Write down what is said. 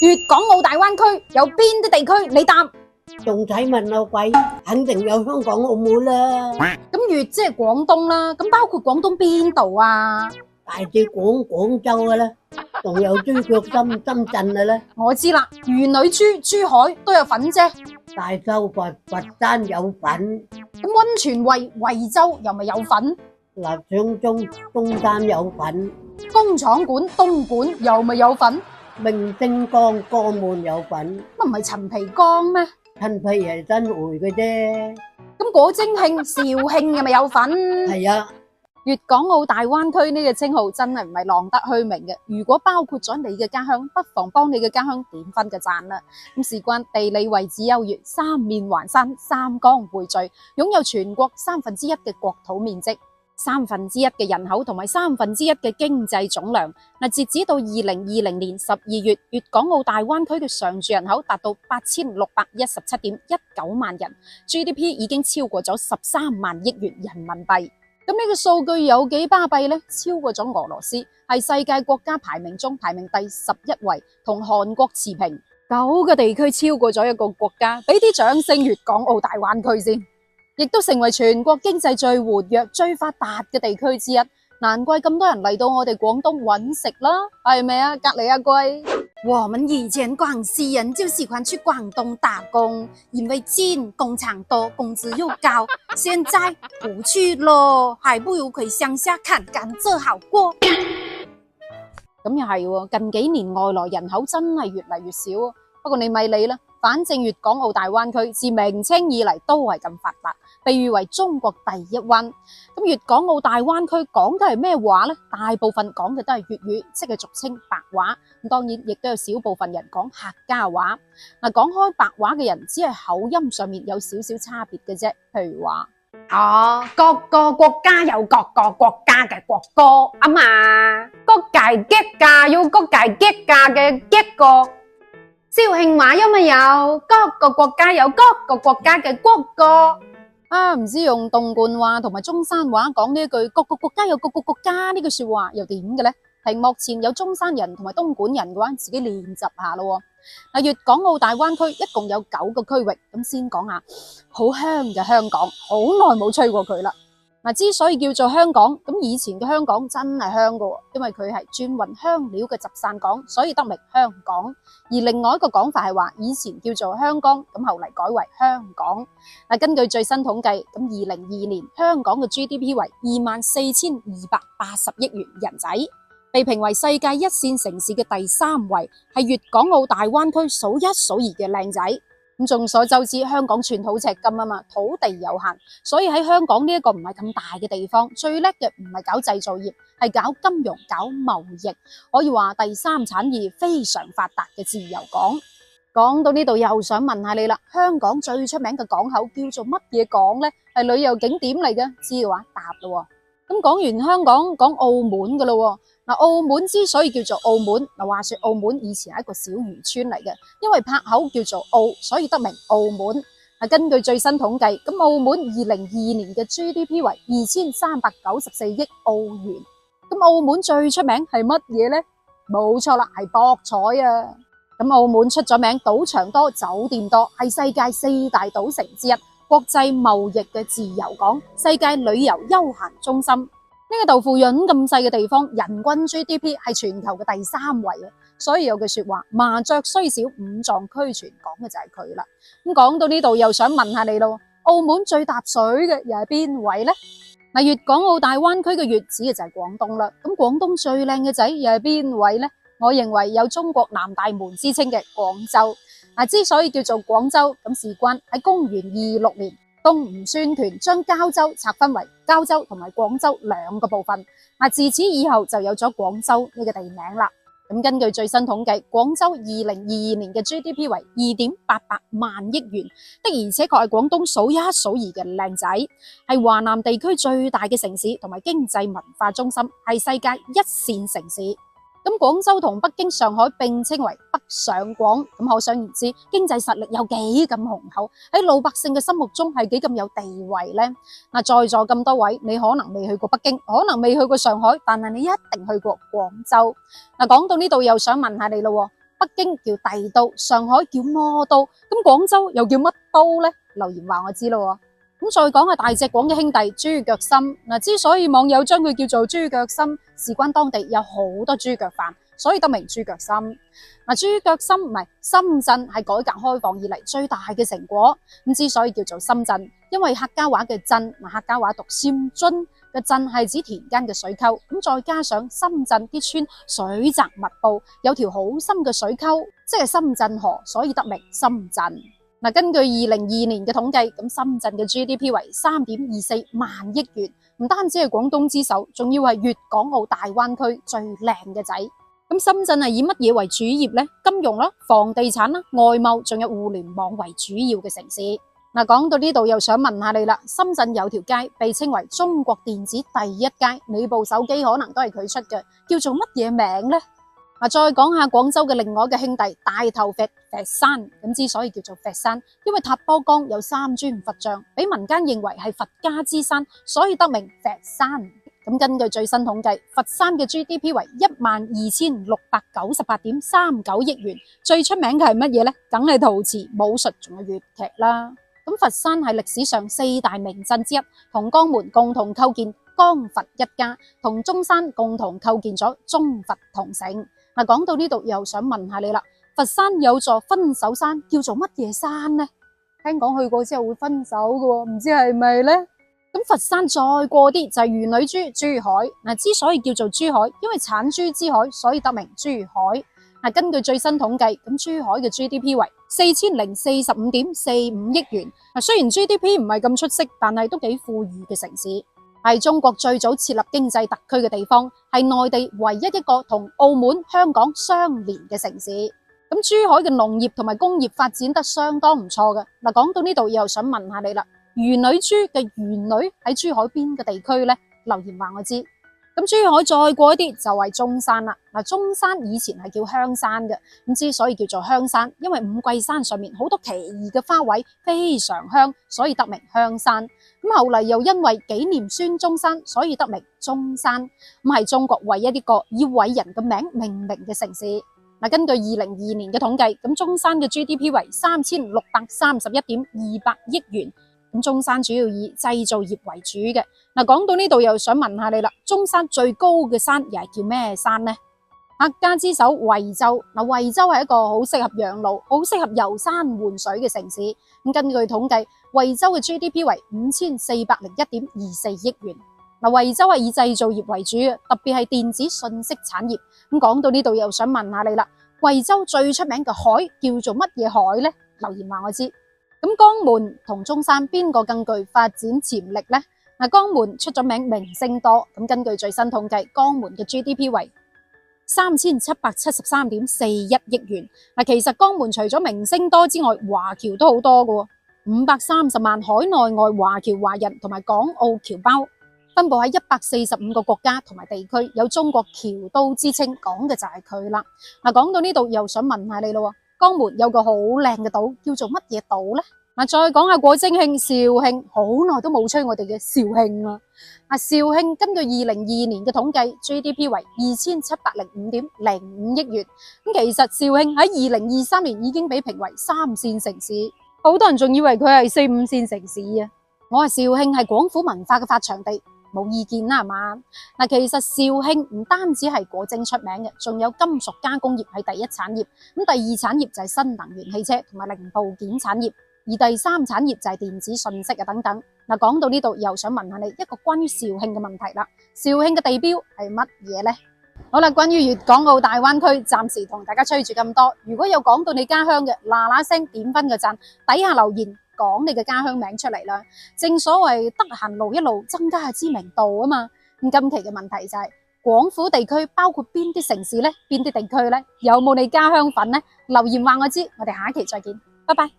粵港澳大灣區有邊啲地區？你答。仲使問我鬼？肯定有香港、澳門啦。咁粵即係廣東啦，咁包括廣東邊度啊？大致廣州嘅啦，仲有珠腳深圳嘅啦。我知啦，魚女珠、珠海都有份啫。大洲佛山有份。咁溫泉惠州又咪有份？臘腸中山有份。工廠館東莞又咪有份？明星江門有份。乜唔係陳皮江咩？陳皮係新會嘅啫。咁果蒸慶、肇慶又咪有份？係啊。粵港澳大灣區呢個稱號真係唔係浪得虛名嘅。如果包括咗你嘅家鄉，不妨幫你嘅家鄉點分個讚啦。咁事關地理位置優越，三面環山，三江匯聚，擁有全國1/3嘅國土面積、1/3嘅人口同埋1/3嘅經濟總量。截止到2020年12月，粵港澳大灣區嘅常住人口達到8617.19萬人 ，GDP 已經超過咗13萬億元人民幣。咁呢個數據有幾巴閉呢？超過咗俄羅斯，係世界國家排名中排名第11位，同韓國持平。9個地區超過咗一個國家，俾啲掌聲粵港澳大灣區先，亦都成為全國經濟最活躍、最發達嘅地區之一。難怪咁多人嚟到我哋廣東揾食啦，係咪啊？隔籬阿貴。我們以前廣西人就喜歡去廣東打工，因為近，工廠多，工資又高。現在不去咯，還不如回鄉下砍甘蔗好過。咁又係喎，近幾年外來人口真係越嚟越少啊。不過你咪理啦，反正粵港澳大灣區自明清以嚟都係咁發達，被譽為中國第一灣。咁粵港澳大灣區講嘅係咩話呢？大部分講嘅都係粵語，即係俗稱白話。咁當然亦都有少部分人講客家話。講開白話嘅人，只係口音上面有少少差別嘅啫。譬如話，各個國家有各個國家嘅國歌啊嘛，各界激架要各界激架嘅激歌。肇慶話有咪有？各個國家有各個國家嘅國歌。唔知用東莞話同埋中山話講呢一句各個國家有各個國家呢句說話又點嘅呢？屏幕前有中山人同埋東莞人嘅話，自己練習下咯。粵港澳大灣區一共有9個區域，咁先講下好香嘅香港，好耐冇吹過佢啦。之所以叫做香港，咁以前嘅香港真係香噶，因為佢係專運香料嘅集散港，所以得名香港。而另外一個講法係話，以前叫做香江，咁後嚟改為香港。根據最新統計，咁2022年香港嘅 GDP 為24,280億元人仔，被評為世界一線城市嘅第3位，係粵港澳大灣區數一數二嘅靚仔。咁眾所周知，香港寸土尺金啊嘛，土地有限，所以喺香港呢一個唔係咁大嘅地方，最叻嘅唔係搞製造業，係搞金融、搞貿易，可以話第3產業非常發達嘅自由港。講到呢度又想問下你啦，香港最出名嘅港口叫做乜嘢港呢？係旅遊景點嚟嘅，知嘅話答咯。咁講完香港，講澳門噶咯。澳門之所以叫做澳門，話說澳門以前係一個小漁村嚟嘅，因為拍口叫做澳，所以得名澳門。根據最新統計，咁澳門2022年嘅 GDP 為2394億澳元。咁澳門最出名係乜嘢呢？冇錯啦，係博彩啊！咁澳門出咗名，賭場多，酒店多，係世界4大賭城之一，國際貿易嘅自由港，世界旅遊休閒中心。呢個豆腐潤咁細嘅地方，人均 GDP 係全球嘅第3位啊！所以有句說話，麻雀雖小，五臟俱全，講嘅就係佢啦。咁講到呢度，又想問下你咯，澳門最搭水嘅又係邊位呢？粵港澳大灣區嘅粵指嘅就係廣東啦。咁廣東最靚嘅仔又係邊位呢？我認為有中國南大門之稱嘅廣州。之所以叫做廣州，咁事關喺公元26年。東吳孫權將交州拆分為交州同埋廣州2個部分，自此以後就有咗廣州呢個地名啦。咁根據最新統計，廣州2022年嘅 GDP 為2.88萬億元，的而且確係廣東數一數二嘅靚仔，係華南地區最大嘅城市同埋經濟文化中心，係世界一線城市。咁廣州同北京、上海並稱為北上廣，咁可想而知經濟實力有幾咁雄厚，喺老百姓嘅心目中係幾咁有地位呢？在座咁多位，你可能未去過北京，可能未去過上海，但係你一定去過廣州。講到呢度又想問下你咯，北京叫帝都，上海叫魔都，咁廣州又叫乜都呢？留言話我知咯。咁再講下大隻廣嘅兄弟豬腳參，之所以網友將佢叫做豬腳參，事關當地有好多豬腳飯，所以得名豬腳參。豬腳參唔係深圳係改革開放以嚟最大嘅成果，咁之所以叫做深圳，因為客家話嘅鎮，客家話讀尖津嘅鎮係指田間嘅水溝，咁再加上深圳啲村水澤密布，有條好深嘅水溝，即係深圳河，所以得名深圳。根據2022年嘅統計，咁深圳嘅 GDP 為3.24萬億元，唔單止係廣東之首，仲要係粵港澳大灣區最靚嘅仔。咁深圳係以乜嘢為主業呢？金融啦、房地產啦、外貿，仲有互聯網為主要嘅城市。講到呢度又想問下你啦，深圳有條街被稱為中國電子第一街，你部手機可能都係佢出嘅，叫做乜嘢名呢？再講下廣州嘅另外一個兄弟大頭佛山，咁之所以叫做佛山，因為塔坡江有3尊佛像，俾民間認為係佛家之山，所以得名佛山。咁根據最新統計，佛山嘅 GDP 為12698.39億元，最出名嘅係乜嘢呢？梗係陶瓷、武術仲有粵劇啦。咁佛山係歷史上4大名鎮之一，同江門共同構建江佛一家，同中山共同構建咗中佛同城。講到呢度又想問下你啦，佛山有座分手山，叫做乜嘢山呢？聽講去過之後會分手嘅，唔知係咪呢？咁佛山再過啲就係魚女珠珠海，之所以叫做珠海，因為產珠之海，所以得名珠海。根據最新統計，咁珠海嘅 GDP 為4045.45億元。雖然 GDP 唔係咁出色，但係都幾富裕嘅城市。係中國最早設立經濟特區嘅地方，係內地唯一一個同澳門、香港相連嘅城市。咁珠海嘅農業同埋工業發展得相當唔錯嘅。講到呢度又想問下你啦，魚女珠嘅魚女喺珠海邊個地區呢？留言話我知。咁珠海再過一啲就係中山啦。中山以前係叫香山嘅，咁之所以叫做香山，因為五桂山上面好多奇異嘅花卉，非常香，所以得名香山。咁後嚟又因為紀念孫中山，所以得名中山。咁係中國唯一一個以偉人嘅名命名嘅城市。根據2022年嘅統計，咁中山嘅 GDP 為3631.200億元。咁中山主要以製造業為主嘅。講到呢度又想問下你啦，中山最高嘅山又係叫咩山呢？客家之首惠州。惠州係一個好適合養老、好適合遊山玩水嘅城市。咁根據統計，惠州嘅 GDP 為5401.24億元。惠州係以製造業為主嘅，特別係電子信息產業。咁講到呢度又想問下你啦，惠州最出名嘅海叫做乜嘢海呢？留言話我知。咁江門同中山邊個更具發展潛力呢？江門出咗名明星多，咁根據最新統計，江門嘅 GDP 為3773.41億元。其實江門除咗明星多之外，華僑都好多嘅，530萬海內外華僑華人同埋港澳僑胞，分布喺145個國家同埋地區，有中國僑都之稱，講嘅就係佢啦。講到呢度又想問下你咯，江門有個好靚嘅島，叫做乜嘢島呢？再講下果蒸慶肇慶，好耐都冇吹我哋嘅肇慶啦。肇慶根據2022年嘅統計 ，GDP 為2705.05億元。咁其實肇慶喺2023年已經被評為3線城市，好多人仲以為佢係4、5線城市啊。我話肇慶係廣府文化嘅發祥地，冇意見啦係嘛？其實肇慶唔單止係果蒸出名嘅，仲有金屬加工業係第一產業，咁第二產業就係新能源汽車同埋零部件產業。而第三產業就係電子信息等等。講到呢度又想問下你一個關於肇慶嘅問題啦。肇慶嘅地標係乜嘢呢？好啦，關於粵港澳大灣區，暫時同大家吹住咁多。如果有講到你家鄉嘅，嗱聲點分個讚，底下留言講你嘅家鄉名出嚟啦。正所謂得閒路一路增加知名度啊嘛。咁今期嘅問題就係廣府地區包括邊啲城市呢？邊啲地區呢？有冇你家鄉粉呢？留言話我知，我哋下一期再見，拜拜。